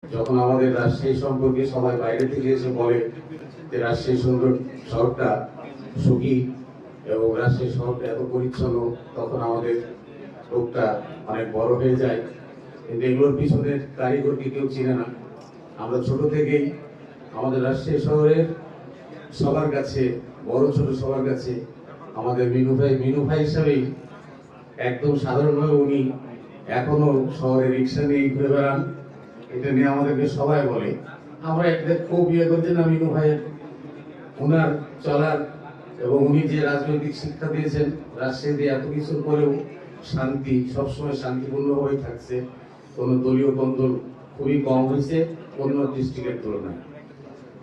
যখন আমাদের রাজশাহী সম্পর্কে সবাই বাইরে থেকে এসে বলে যে রাজশাহী সুন্দর শহরটা সুখী এবং রাজশাহী শহরটা এত পরিচ্ছন্ন, তখন আমাদের রোগটা অনেক বড় হয়ে যায়। কিন্তু এগুলোর পিছনে কারিগরকে কেউ চিনে না। আমরা ছোট থেকেই আমাদের রাজশাহী শহরের সবার কাছে, বড় ছোট সবার কাছে আমাদের মিনু ভাই হিসাবেই একদম সাধারণভাবে উনি এখনো শহরে রিক্সা নিয়ে ঘুরে বেড়ান। এটা নিয়ে আমাদেরকে সবাই বলে। আমরা একটা খুব ইয়ে করছি না মিনু ভাইয়ের, ওনার চলার এবং উনি যে রাজনৈতিক শিক্ষা দিয়েছেন রাজশাহীতে, এত কিছুর পরেও শান্তি সবসময় শান্তিপূর্ণভাবেই থাকছে। কোনো দলীয় কন্দল খুবই কম হয়েছে অন্য ডিস্ট্রিক্টের তুলনায়।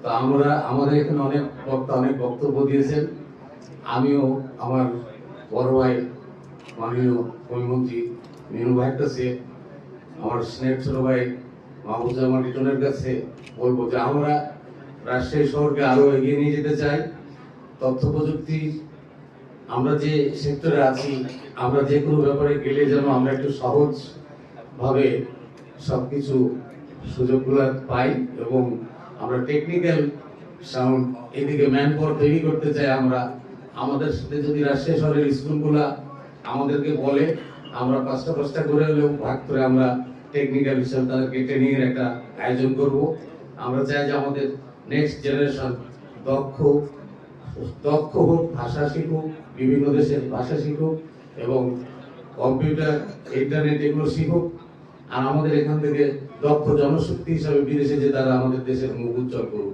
তো আমাদের এখানে অনেক বক্তা অনেক বক্তব্য দিয়েছেন। আমিও আমার বড় ভাই মাননীয় মুখ্যমন্ত্রী মিনু ভাইয়ের কাছে, আমার স্নেহের ছোট ভাই মাহবুবুজ্জামান রিটনের কাছে বলবো যে আমরা রাজশাহী শহরকে আরো এগিয়ে নিয়ে যেতে চাই। তথ্য প্রযুক্তি আমরা যে সেক্টরে আছি, আমরা যে কোনো ব্যাপারে গেলে যেন আমরা একটু সহজ ভাবে সবকিছু সুযোগগুলো পাই এবং আমরা টেকনিক্যাল সাউন্ড এদিকে ম্যান পাওয়ার তৈরি করতে চাই। আমরা আমাদের সাথে যদি রাজশাহী শহরের স্কুলগুলা আমাদেরকে বলে, আমরা পাঁচটা করে হলেও ভাগ করে আমরা টেকনিক্যাল হিসাবে তাদেরকে ট্রেনিং এর একটা আয়োজন করব। আমরা চাই যে আমাদের নেক্সট জেনারেশন দক্ষ দক্ষ হোক, ভাষা শিখুক, বিভিন্ন দেশের ভাষা শিখুক এবং কম্পিউটার ইন্টারনেট এগুলো শিখুক। আর আমাদের এখান থেকে দক্ষ জনশক্তি হিসাবে বিদেশে যে তারা আমাদের দেশের মুখ উজ্জ্বল করুক।